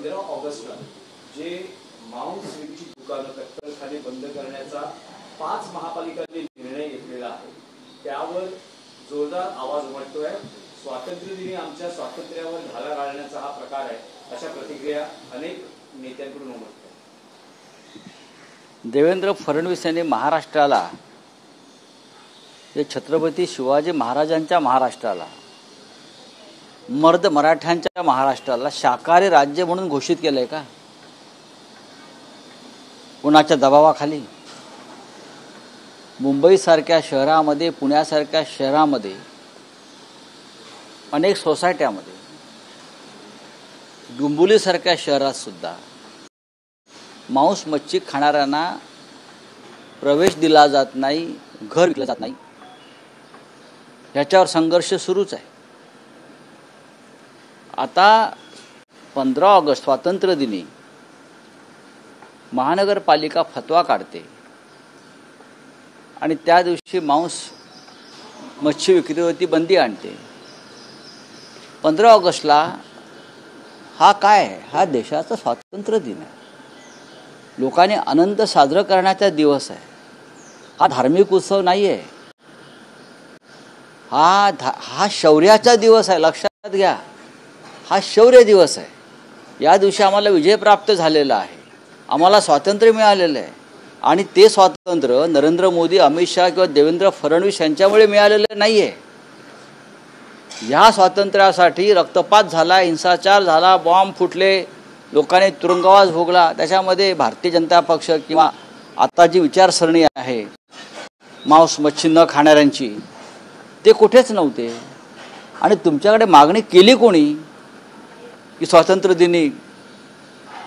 15 ऑगस्टला जे मांस विक्रीची दुकानं कत्तलखाने बंद करण्याचा 5 महापालिकांनी निर्णय घेतलेला आहे, त्यावर जोरदार आवाज उमटतोय। स्वातंत्र्य दिनी आमच्या स्वातंत्र्यावर घाला घालण्याचा हा प्रकार आहे, अशा प्रतिक्रिया अनेक नेत्यांकडून उमटतात। देवेंद्र फडणवीस यांनी महाराष्ट्राला, छत्रपती शिवाजी महाराजांच्या महाराष्ट्राला, मर्द मराठ्यांच्या महाराष्ट्राला शाकाहारी राज्य म्हणून घोषित केलंय का? कोणाच्या दबावाखाली? मुंबईसारख्या शहरामध्ये, पुण्यासारख्या शहरामध्ये, अनेक सोसायट्यामध्ये, डोंबिवलीसारख्या शहरात सुद्धा मांस मच्छी खाणाऱ्यांना प्रवेश दिला जात नाही, घर विकलं जात नाही। याच्यावर संघर्ष सुरूच आहे। आता 15 ऑगस्ट स्वातंत्र्य दिनी महानगरपालिका फतवा काढते आणि त्या दिवशी मांस मच्छी विक्रीवरती बंदी आणते। 15 ऑगस्टला हा काय आहे? हा देशाचा स्वातंत्र्य दिन आहे, लोकांनी आनंद साजरा करण्याचा दिवस आहे। हा धार्मिक उत्सव नाही आहे, हा शौर्याचा दिवस आहे। लक्षात घ्या, हा शौर्य दिवस आहे। या दिवशी आम्हाला विजय प्राप्त झालेला आहे, आम्हाला स्वातंत्र्य मिळालेलं आहे आणि ते स्वातंत्र्य नरेंद्र मोदी, अमित शहा किंवा देवेंद्र फडणवीस यांच्यामुळे मिळालेलं नाही आहे। या स्वातंत्र्यासाठी रक्तपात झाला, हिंसाचार झाला, बॉम्ब फुटले, लोकांनी तुरुंगवास भोगला। त्याच्यामध्ये भारतीय जनता पक्ष किंवा आता जी विचारसरणी आहे मांस मच्छी न खाणाऱ्यांची, ते कुठेच नव्हते। आणि तुमच्याकडे मागणी केली कोणी की स्वातंत्र्य दिनी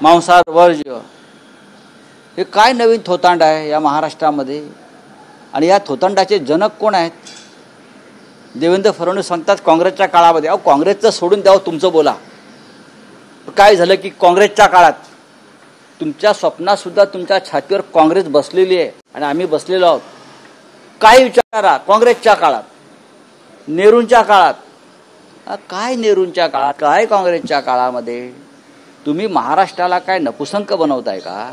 मांसाहार वर्ज्य? हे काय नवीन थोतांड आहे या महाराष्ट्रामध्ये? आणि या थोतांडाचे जनक कोण आहेत? देवेंद्र फडणवीस सांगतात काँग्रेसच्या काळामध्ये। अहो, काँग्रेसचं सोडून द्यावं, तुमचं बोला। काय झालं की काँग्रेसच्या काळात तुमच्या स्वप्नात सुद्धा तुमच्या छातीवर काँग्रेस बसलेली आहे आणि आम्ही बसलेलो आहोत। काय विचारा, काँग्रेसच्या काळात, नेहरूंच्या काळात, काय नेहरूंच्या काळात, काय काँग्रेसच्या काळामध्ये तुम्ही महाराष्ट्राला काय नपुसंक बनवताय का?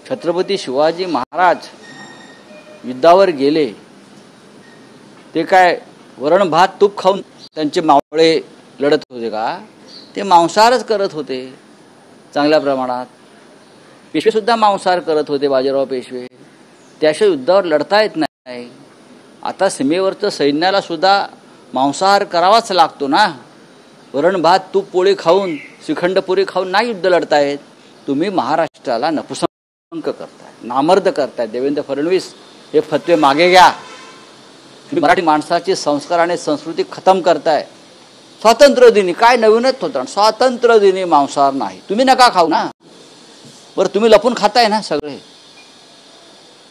छत्रपती शिवाजी महाराज युद्धावर गेले, ते काय वरण भात तूप खाऊन त्यांचे मावळे लढत होते का? ते मांसाहारच करत होते चांगल्या प्रमाणात। पेशवे सुद्धा मांसाहार करत होते, बाजीराव पेशवे। त्याशिवाय युद्धावर लढता येत नाही। आता सीमेवरचं सैन्याला सुद्धा मांसाहार करावाच लागतो ना। वरण भात तूप पोळी खाऊन, श्रीखंडपुरी खाऊन नाही युद्ध लढता येत। तुम्ही महाराष्ट्राला नपुसंक करताय, नामर्द करताय। देवेंद्र फडणवीस, हे फतवे मागे घ्या। तुम्ही मराठी माणसाची संस्कार आणि संस्कृती खतम करताय। स्वातंत्र्य दिनी काय नवीनच होतं? स्वातंत्र्य दिनी मांसाहार नाही, तुम्ही नका खाऊ ना। बरं, तुम्ही लपून खाताय ना सगळे,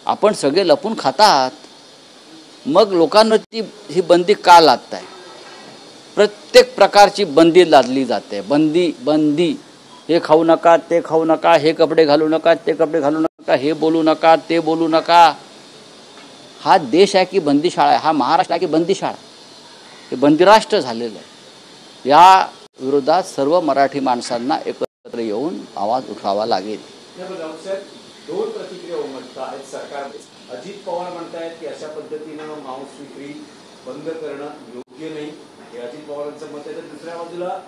आपण सगळे लपून खातात, मग लोकांवरती ही बंदी का लादताय? प्रत्येक प्रकारची बंदी लादली जाते। बंदी, हे खाऊ नका, ते खाऊ नका, हे कपडे घालू नका, ते कपडे घालू नका, हे बोलू नका, ते बोलू नका। हा देश आहे की बंदीशाळा आहे? हा महाराष्ट्र आहे की बंदीशाळा? हे बंदिराष्ट्र झालेलं आहे। या विरोधात सर्व मराठी माणसांना एकत्र येऊन आवाज उठवावा लागेल। दोन प्रतिक्रिया उमटतात सरकारने। अजित पवार म्हणतायत की अशा पद्धतीनं मांस विक्री बंद करणं योग्य नाही, हे अजित पवारांचं मत आहे। तर दुसऱ्या बाजूला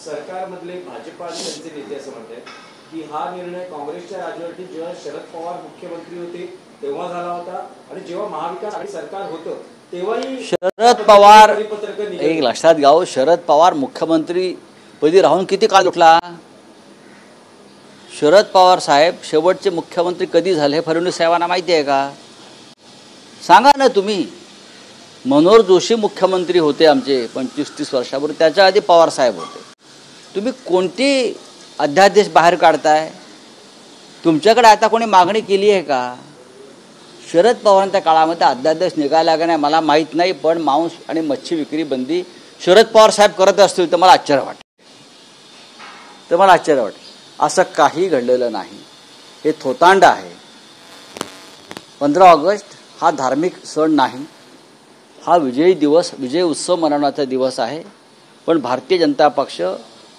सरकारमधले भाजपा त्यांचे नेते असं म्हणतात की हा निर्णय काँग्रेसच्या राजवटीत जेव्हा शरद पवार मुख्यमंत्री होते तेव्हा झाला होता आणि जेव्हा महाविकास आघाडी सरकार होतं तेव्हाही शरद पवार, एक लक्षात घ्यावं, शरद पवार मुख्यमंत्री पदी राहून किती काळ उठला? शरद पवार साहेब शेवटचे मुख्यमंत्री कधी झाले फडणवीस साहेबांना माहिती आहे का? सांगा ना तुम्ही। मनोहर जोशी मुख्यमंत्री होते आमचे 25-30 वर्षापूर्वी, त्याच्या आधी पवार साहेब होते। तुम्ही कोणती अध्यादेश बाहेर काढताय? तुमच्याकडे आता कोणी मागणी केली आहे का? शरद पवारांच्या काळामध्ये अध्यादेश निघाला का नाही मला माहीत नाही, पण मांस आणि मच्छी विक्री बंदी शरद पवार साहेब करत असतील तर मला आश्चर्य वाटेल। असं काही घडलेलं नाही, हे थोतांड आहे। 15 ऑगस्ट हा धार्मिक सण नाही, हा विजय उत्सव मनवण्याचा दिवस आहे। पण भारतीय जनता पक्ष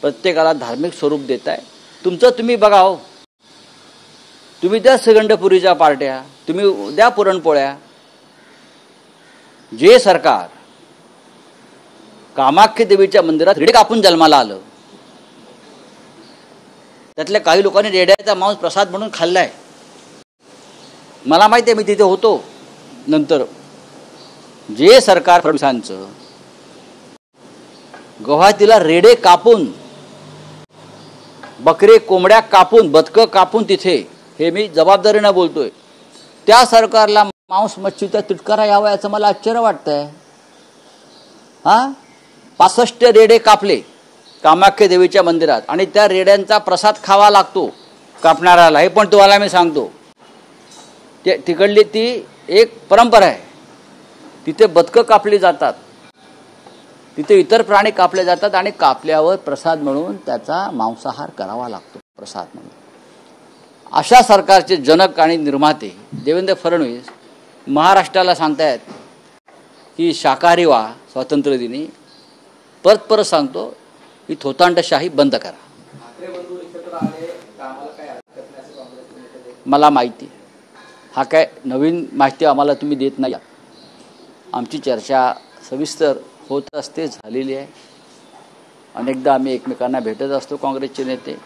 प्रत्येकाला धार्मिक स्वरूप देताय. तुमचं तुम्ही बघा हो, तुम्ही द्या श्रीगंधपुरीच्या पार्ट्या, तुम्ही द्या पुरणपोळ्या. जे सरकार कामाख्या देवीच्या मंदिरात रेडे कापून जन्माला आलं, त्यातल्या काही लोकांनी रेड्याचा मांस प्रसाद म्हणून खाल्लाय. मला माहिती आहे, मी तिथे होतो. नंतर जे सरकार फडणवीसांचं गुवाहाटीला रेडे कापून, बकरे कोंबड्या कापून, बदकं कापून तिथे, हे मी जबाबदारीनं बोलतोय, त्या सरकारला मांस मच्छीचा तिटकारा यावा याचं मला आश्चर्य वाटतंय. 65 रेडे कापले कामाख्या देवीच्या मंदिरात आणि त्या रेड्यांचा प्रसाद खावा लागतो कापणाऱ्याला. हे पण तुम्हाला मी सांगतो, तिकडली ती एक परंपरा आहे. तिथे बदकं कापली जातात, तिथे इतर प्राणी कापले जातात आणि कापल्यावर प्रसाद म्हणून त्याचा मांसाहार करावा लागतो प्रसाद म्हणून. अशा सरकारचे जनक आणि निर्माते देवेंद्र फडणवीस महाराष्ट्राला सांगतायत की शाकाहारी व्हा स्वातंत्र्य दिनी. परत परत सांगतो की थोतांडशाही बंद करा. मला माहिती, हा काय नवीन माहिती आम्हाला तुम्ही देत नाही. आमची चर्चा सविस्तर होत असते, झालेली आहे. अनेकदा आम्ही एकमेकांना भेटत असतो काँग्रेसचे नेते.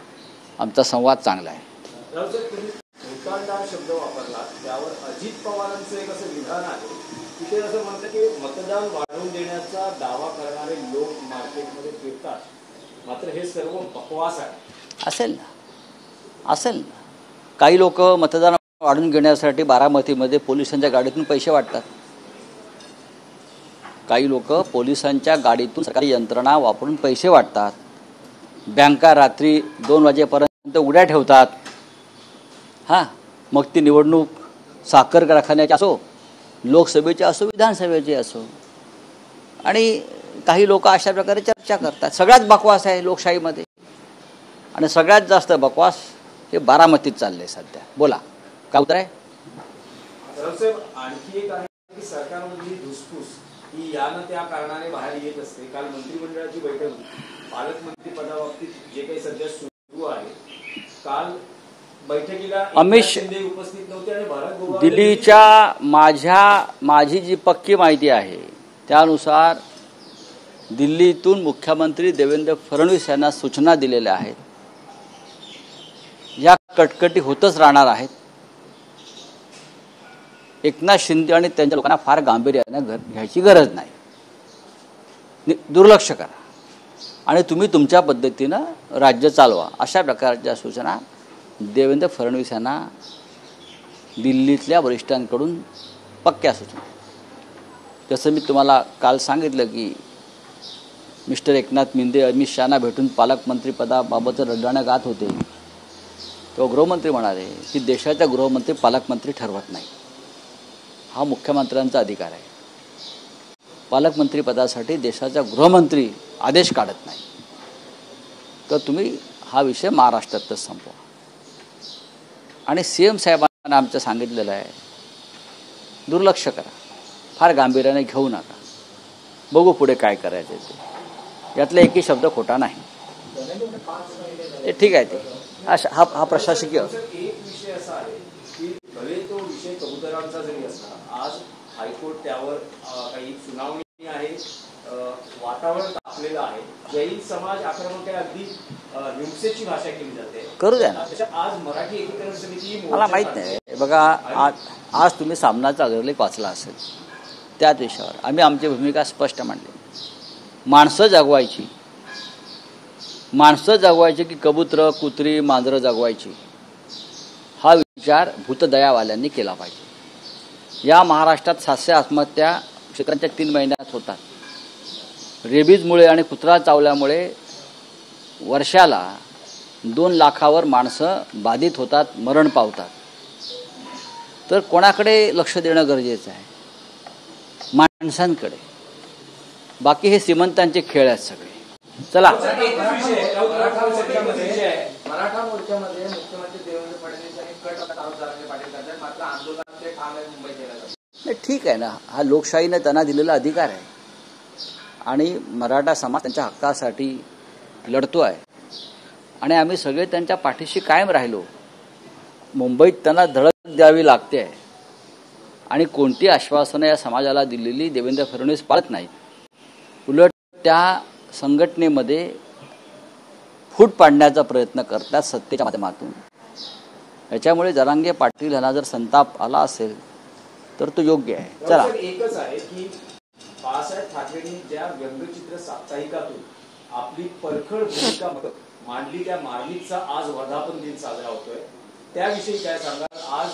आमचा संवाद चांगला आहे. भूतांडाळ शब्द वापरला, त्यावर अजित पवारांचं एक असं विधान आहे की ते असं म्हणतं की मतदान वाढवून देण्याचा दावा करणारे लोक मार्केटमध्ये फिरतात, मात्र हे सर्व बकवास आहे. असेल ना. काही लोक मतदान वाढवून घेण्यासाठी बारामतीमध्ये पोलिसांच्या गाडीतून पैसे वाटतात. काही लोक पोलिसांच्या गाडीतून सरकारी यंत्रणा वापरून पैसे वाटतात. बँका रात्री 2 वाजेपर्यंत उघड्या ठेवतात. मग ती निवडणूक साखर कारखान्याची असो, लोकसभेची असो, विधानसभेची असो. आणि काही लोक अशा प्रकारे चर्चा करतात. सगळ्यात बकवास आहे लोकशाहीमध्ये, आणि सगळ्यात जास्त बकवास हे बारामतीत चाललंय सध्या. बोला, काय उत्तर आहे? आणखी एक आहे की सरकारमधली धुसफूस ही यानं त्या कारणाने बाहेर येत असते. काल मंत्रिमंडळाची बैठक होती, पालकमंत्री पदाबाबतीत जे काही सध्या सुरू आहे. काल बैठकीला अमित शिंदे उपस्थित नव्हते आणि भरत गोगावले दिल्लीच्या माझी जी पक्की माहिती आहे त्यानुसार दिल्लीतून मुख्यमंत्री देवेंद्र फडणवीस यांना सूचना दिलेल्या आहेत. या कटकटी होतच राहणार आहेत. एकनाथ शिंदे आणि त्यांच्या लोकांना फार गांभीर्याने घ्यायची गरज नाही. दुर्लक्ष करा आणि तुम्ही तुमच्या पद्धतीनं राज्य चालवा, अशा प्रकारच्या सूचना देवेंद्र फडणवीस यांना दिल्लीतल्या वरिष्ठांकडून पक्क्या सूचना. जसं मी तुम्हाला काल सांगितलं की मिस्टर एकनाथ शिंदे अमित शहाना भेटून पालकमंत्रीपदाबाबत रडाणं गात होते, तेव्हा गृहमंत्री म्हणाले की देशाचा गृहमंत्री पालकमंत्री ठरवत नाही. हा मुख्यमंत्र्यांचा अधिकार आहे. पालकमंत्रीपदासाठी देशाचा गृहमंत्री आदेश काढत नाही. तर तुम्ही हा विषय महाराष्ट्रातच संपवा. आणि सीएम साहेबांना आमचं सांगितलेलं आहे, दुर्लक्ष करा, फार गांभीर्याने घेऊ नका, बघू पुढे काय करायचं ते. यातला एकही शब्द खोटा नाही. ते ठीक आहे. ते हा प्रशासकीय एक विषय असा आहे की भले तो विषय कबुतरांचा जरी असला, आज हायकोर्ट त्यावर काही सुनावणी आहे, वातावरण तापलेलं आहे. जैन समाज आक्रमक आहे, अगदी हिंसेची भाषा केली जाते. करू द्या ना. आज मराठी एकीकरण समिती, मला माहित नाही. बघा, आज तुम्ही सामनाचा अग्रलेख वाचला असेल, त्याच विषयावर आम्ही आमची भूमिका स्पष्ट मांडली. माणसं जगवायची की कबूतर, कुत्री, मांजरं जगवायची, हा विचार भूतदयावाल्यांनी केला पाहिजे. या महाराष्ट्रात 700 आत्महत्या शेतकऱ्यांच्या 3 महिन्यात होतात. रेबीजमुळे आणि कुत्रा चावल्यामुळे वर्षाला 2 लाखावर माणसं बाधित होतात, मरण पावतात. तर कोणाकडे लक्ष देणं गरजेचं आहे? माणसांकडे. बाकी हे श्रीमंतांचे खेळ आहेत सगळे. चला, मराठा मोर्चामध्ये मुख्यमंत्री देवेंद्र फडणवीस यांनी कट आरोप धनंजय पाटील करतात, मात्र आंदोलनाचे ठाम आहे मुंबईत येण्यासाठी. ठीक आहे ना, हा लोकशाहीने त्यांना दिलेला अधिकार आहे आणि मराठा समाज त्यांच्या हक्कासाठी लढतो आहे. आणि आम्ही सगळे त्यांच्या पाठीशी कायम राहिलो. मुंबईत त्यांना धडक द्यावी लागते आणि कोणती आश्वासनं या समाजाला दिलेली देवेंद्र फडणवीस पाळत नाहीत. उलट त्या संघटनेमध्ये फूट पाडण्याचा प्रयत्न करतात सत्तेच्या माध्यमातून. याच्यामुळे जरांगे पाटील यांना जर संताप आला असेल तर तो योग्य आहे. चला, एकच आहे की बाळासाहेब ठाकरेंनी ज्या व्यंगचित्र साप्ताहिकातून आपली परखड भूमिका मांडली, त्या मार्मिकचा आज वर्धापन दिन साजरा होतोय. त्याविषयी काय सांगाल? आज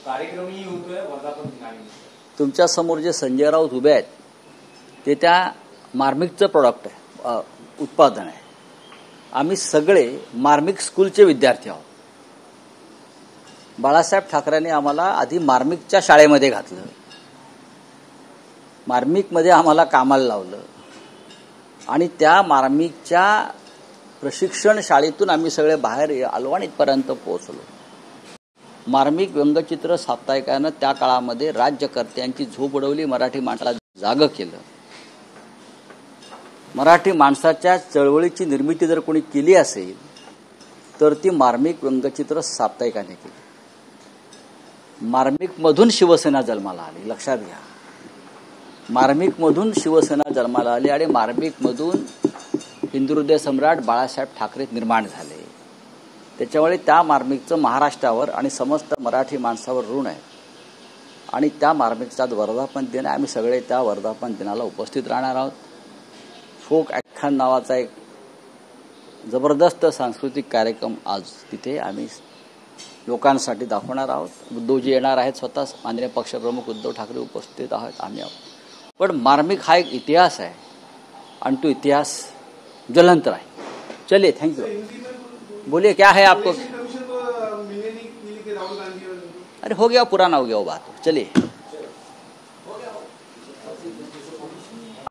कार्यक्रमही होतोय वर्धापन दिनानिमित्त. तुमच्या समोर जे संजय राऊत उभे आहेत ते त्या मार्मिकचं प्रॉडक्ट आहे, उत्पादन आहे. आम्ही सगळे मार्मिक स्कूलचे विद्यार्थी आहोत. बाळासाहेब ठाकरेंनी आम्हाला आधी मार्मिकच्या शाळेमध्ये घातलं, मार्मिकमध्ये आम्हाला कामाला लावलं आणि त्या मार्मिकच्या प्रशिक्षण शाळेतून आम्ही सगळे बाहेर आलो आणि इथपर्यंत पोहोचलो. मार्मिक व्यंगचित्र साप्ताहिकानं त्या काळामध्ये राज्यकर्त्यांची झोप उडवली, मराठी माणसाला जागं केलं. मराठी माणसाच्या चळवळीची निर्मिती जर कोणी केली असेल तर ती मार्मिक व्यंगचित्र साप्ताहिकाने केली. मार्मिकमधून शिवसेना जन्माला आली, लक्षात घ्या. मार्मिकमधून शिवसेना जन्माला आली आणि मार्मिकमधून हिंदुहृदय सम्राट बाळासाहेब ठाकरे निर्माण झाले. त्याच्यामुळे त्या मार्मिकचं महाराष्ट्रावर आणि समस्त मराठी माणसावर ऋण आहे आणि त्या मार्मिकचा वर्धापन दिन आहे. आम्ही सगळे त्या वर्धापन दिनाला उपस्थित राहणार आहोत. फोक ॲक्थॉन नावाचा एक जबरदस्त सांस्कृतिक कार्यक्रम आज तिथे आम्ही लोकांसाठी दाखवणार आहोत. उद्धवजी येणार आहेत, स्वतः माननीय पक्षप्रमुख उद्धव ठाकरे उपस्थित आहोत, आम्ही आहोत. पण मार्मिक हा एक इतिहास आहे आणि तो इतिहास ज्वलंत आहे. चलिए, थैंक यू. बोलिए, क्या है आपको? अरे हो गया, पुराना हो गया वो बात. चलिए.